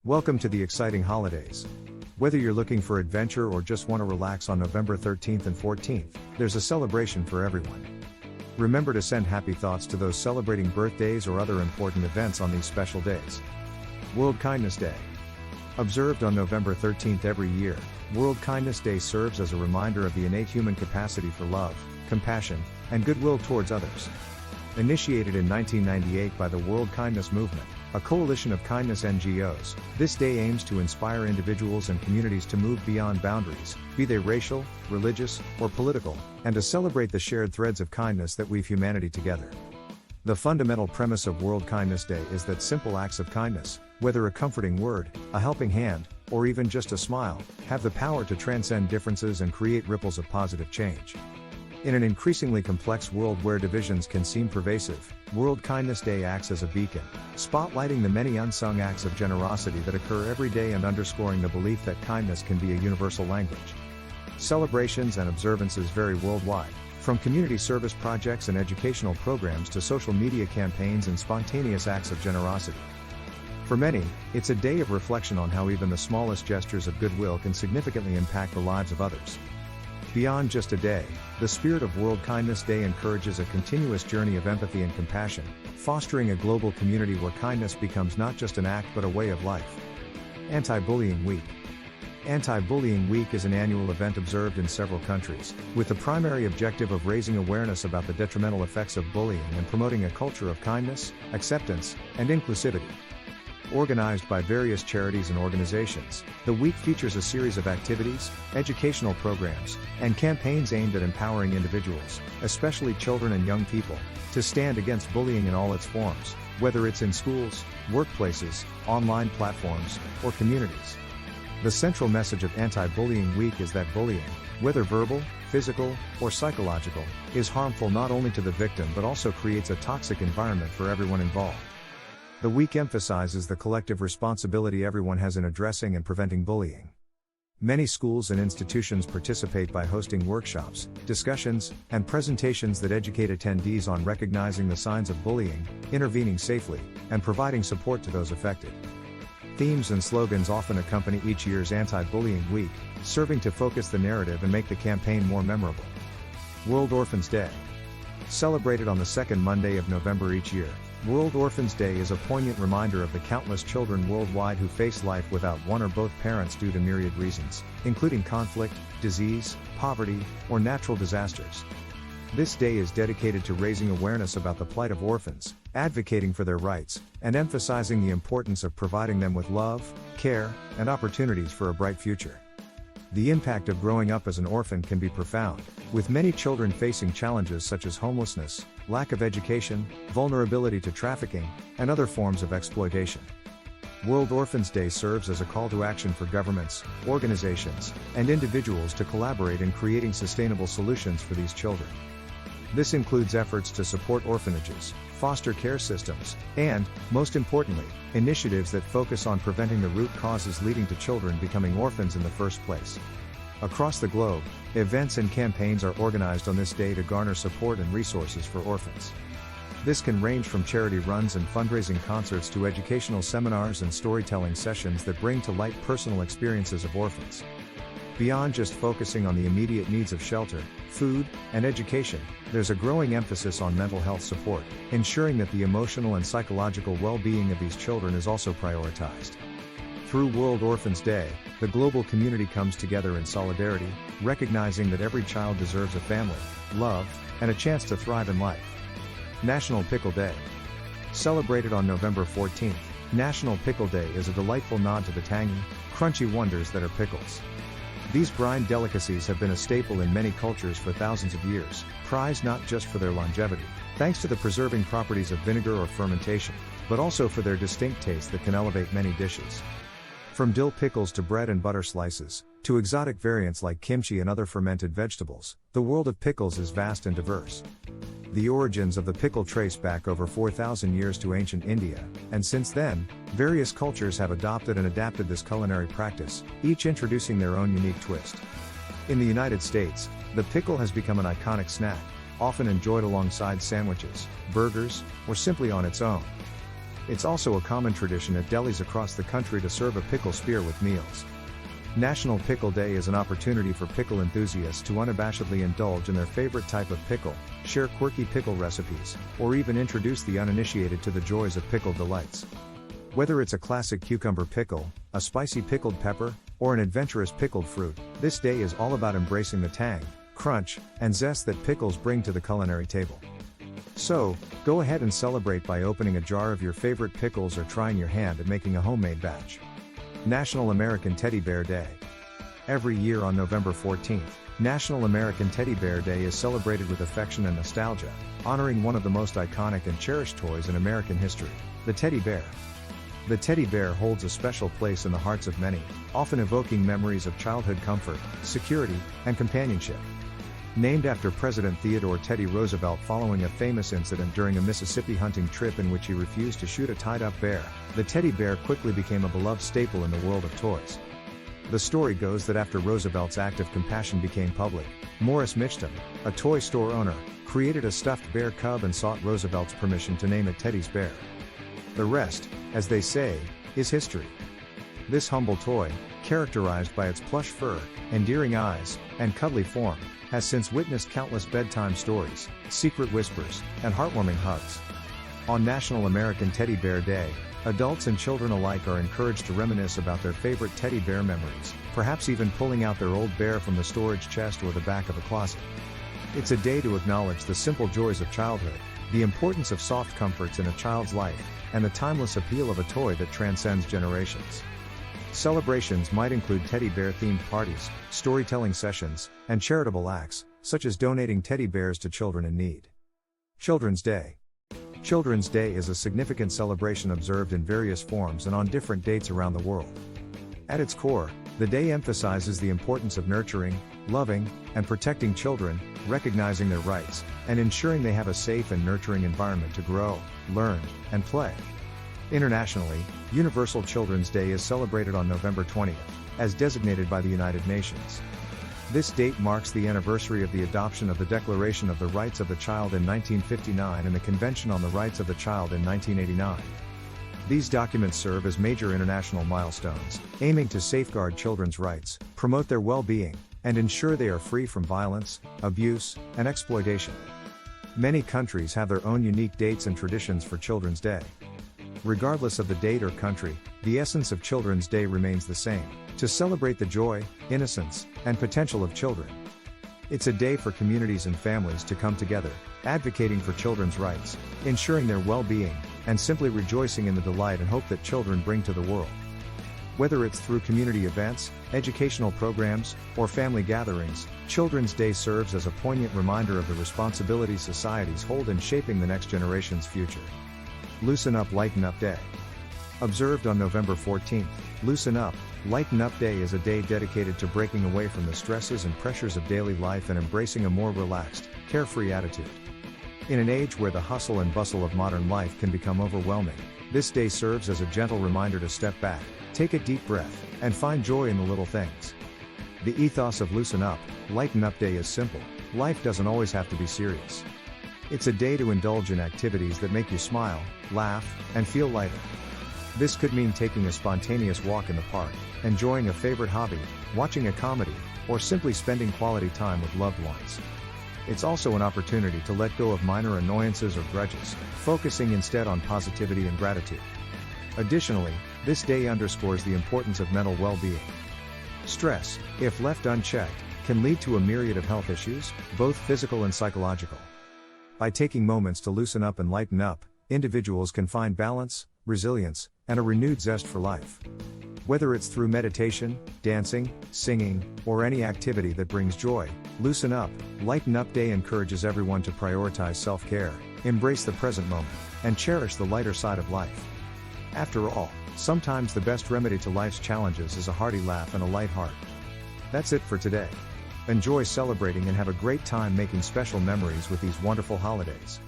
Welcome to the exciting holidays. Whether you're looking for adventure or just want to relax on November 13th and 14th, there's a celebration for everyone. Remember to send happy thoughts to those celebrating birthdays or other important events on these special days. World Kindness Day. Observed on November 13th every year, World Kindness Day serves as a reminder of the innate human capacity for love, compassion, and goodwill towards others. Initiated in 1998 by the World Kindness Movement, a coalition of kindness NGOs, this day aims to inspire individuals and communities to move beyond boundaries, be they racial, religious, or political, and to celebrate the shared threads of kindness that weave humanity together. The fundamental premise of World Kindness Day is that simple acts of kindness, whether a comforting word, a helping hand, or even just a smile, have the power to transcend differences and create ripples of positive change. In an increasingly complex world where divisions can seem pervasive, World Kindness Day acts as a beacon, spotlighting the many unsung acts of generosity that occur every day and underscoring the belief that kindness can be a universal language. Celebrations and observances vary worldwide, from community service projects and educational programs to social media campaigns and spontaneous acts of generosity. For many, it's a day of reflection on how even the smallest gestures of goodwill can significantly impact the lives of others. Beyond just a day, the spirit of World Kindness Day encourages a continuous journey of empathy and compassion, fostering a global community where kindness becomes not just an act but a way of life. Anti-Bullying Week. Anti-Bullying Week is an annual event observed in several countries, with the primary objective of raising awareness about the detrimental effects of bullying and promoting a culture of kindness, acceptance, and inclusivity. Organized by various charities and organizations, the week features a series of activities, educational programs, and campaigns aimed at empowering individuals, especially children and young people, to stand against bullying in all its forms, whether it's in schools, workplaces, online platforms, or communities. The central message of Anti-Bullying Week is that bullying, whether verbal, physical, or psychological, is harmful not only to the victim but also creates a toxic environment for everyone involved. The week emphasizes the collective responsibility everyone has in addressing and preventing bullying. Many schools and institutions participate by hosting workshops, discussions, and presentations that educate attendees on recognizing the signs of bullying, intervening safely, and providing support to those affected. Themes and slogans often accompany each year's Anti-Bullying Week, serving to focus the narrative and make the campaign more memorable. World Orphans Day. Celebrated on the second Monday of November each year, World Orphans Day is a poignant reminder of the countless children worldwide who face life without one or both parents due to myriad reasons, including conflict, disease, poverty, or natural disasters. This day is dedicated to raising awareness about the plight of orphans, advocating for their rights, and emphasizing the importance of providing them with love, care, and opportunities for a bright future. The impact of growing up as an orphan can be profound, with many children facing challenges such as homelessness, lack of education, vulnerability to trafficking, and other forms of exploitation. World Orphans Day serves as a call to action for governments, organizations, and individuals to collaborate in creating sustainable solutions for these children. This includes efforts to support orphanages, foster care systems, and, most importantly, initiatives that focus on preventing the root causes leading to children becoming orphans in the first place. Across the globe, events and campaigns are organized on this day to garner support and resources for orphans. This can range from charity runs and fundraising concerts to educational seminars and storytelling sessions that bring to light personal experiences of orphans. Beyond just focusing on the immediate needs of shelter, food, and education, there's a growing emphasis on mental health support, ensuring that the emotional and psychological well-being of these children is also prioritized. Through World Orphans Day, the global community comes together in solidarity, recognizing that every child deserves a family, love, and a chance to thrive in life. National Pickle Day. Celebrated on November 14th, National Pickle Day is a delightful nod to the tangy, crunchy wonders that are pickles. These brine delicacies have been a staple in many cultures for thousands of years, prized not just for their longevity, thanks to the preserving properties of vinegar or fermentation, but also for their distinct taste that can elevate many dishes. From dill pickles to bread and butter slices, to exotic variants like kimchi and other fermented vegetables, the world of pickles is vast and diverse. The origins of the pickle trace back over 4,000 years to ancient India, and since then, various cultures have adopted and adapted this culinary practice, each introducing their own unique twist. In the United States, the pickle has become an iconic snack, often enjoyed alongside sandwiches, burgers, or simply on its own. It's also a common tradition at delis across the country to serve a pickle spear with meals. National Pickle Day is an opportunity for pickle enthusiasts to unabashedly indulge in their favorite type of pickle, share quirky pickle recipes, or even introduce the uninitiated to the joys of pickle delights. Whether it's a classic cucumber pickle, a spicy pickled pepper, or an adventurous pickled fruit, this day is all about embracing the tang, crunch, and zest that pickles bring to the culinary table. So, go ahead and celebrate by opening a jar of your favorite pickles or trying your hand at making a homemade batch. National American Teddy Bear Day. Every year on November 14th, National American Teddy Bear Day is celebrated with affection and nostalgia, honoring one of the most iconic and cherished toys in American history, the teddy bear. The teddy bear holds a special place in the hearts of many, often evoking memories of childhood comfort, security, and companionship. Named after President Theodore Teddy Roosevelt following a famous incident during a Mississippi hunting trip in which he refused to shoot a tied-up bear, the teddy bear quickly became a beloved staple in the world of toys. The story goes that after Roosevelt's act of compassion became public, Morris Mitchum, a toy store owner, created a stuffed bear cub and sought Roosevelt's permission to name it Teddy's Bear. The rest, as they say, is history. This humble toy, characterized by its plush fur, endearing eyes, and cuddly form, has since witnessed countless bedtime stories, secret whispers, and heartwarming hugs. On National American Teddy Bear Day, adults and children alike are encouraged to reminisce about their favorite teddy bear memories, perhaps even pulling out their old bear from the storage chest or the back of a closet. It's a day to acknowledge the simple joys of childhood, the importance of soft comforts in a child's life, and the timeless appeal of a toy that transcends generations. Celebrations might include teddy bear-themed parties, storytelling sessions, and charitable acts, such as donating teddy bears to children in need. Children's Day. Children's Day is a significant celebration observed in various forms and on different dates around the world. At its core, the day emphasizes the importance of nurturing, loving, and protecting children, recognizing their rights, and ensuring they have a safe and nurturing environment to grow, learn, and play. Internationally, Universal Children's Day is celebrated on November 20th, as designated by the United Nations. This date marks the anniversary of the adoption of the Declaration of the Rights of the Child in 1959 and the Convention on the Rights of the Child in 1989. These documents serve as major international milestones, aiming to safeguard children's rights, promote their well-being, and ensure they are free from violence, abuse, and exploitation. Many countries have their own unique dates and traditions for Children's Day. Regardless of the date or country, the essence of Children's Day remains the same: to celebrate the joy, innocence, and potential of children. It's a day for communities and families to come together, advocating for children's rights, ensuring their well-being, and simply rejoicing in the delight and hope that children bring to the world. Whether it's through community events, educational programs, or family gatherings, Children's Day serves as a poignant reminder of the responsibility societies hold in shaping the next generation's future. Loosen Up Lighten Up Day. Observed on November 14th, Loosen Up, Lighten Up Day is a day dedicated to breaking away from the stresses and pressures of daily life and embracing a more relaxed, carefree attitude. In an age where the hustle and bustle of modern life can become overwhelming, this day serves as a gentle reminder to step back, take a deep breath, and find joy in the little things. The ethos of Loosen Up, Lighten Up Day is simple: life doesn't always have to be serious. It's a day to indulge in activities that make you smile, laugh, and feel lighter. This could mean taking a spontaneous walk in the park, enjoying a favorite hobby, watching a comedy, or simply spending quality time with loved ones. It's also an opportunity to let go of minor annoyances or grudges, focusing instead on positivity and gratitude. Additionally, this day underscores the importance of mental well-being. Stress, if left unchecked, can lead to a myriad of health issues, both physical and psychological. By taking moments to loosen up and lighten up, individuals can find balance, resilience, and a renewed zest for life. Whether it's through meditation, dancing, singing, or any activity that brings joy, Loosen Up, Lighten Up Day encourages everyone to prioritize self-care, embrace the present moment, and cherish the lighter side of life. After all, sometimes the best remedy to life's challenges is a hearty laugh and a light heart. That's it for today. Enjoy celebrating and have a great time making special memories with these wonderful holidays.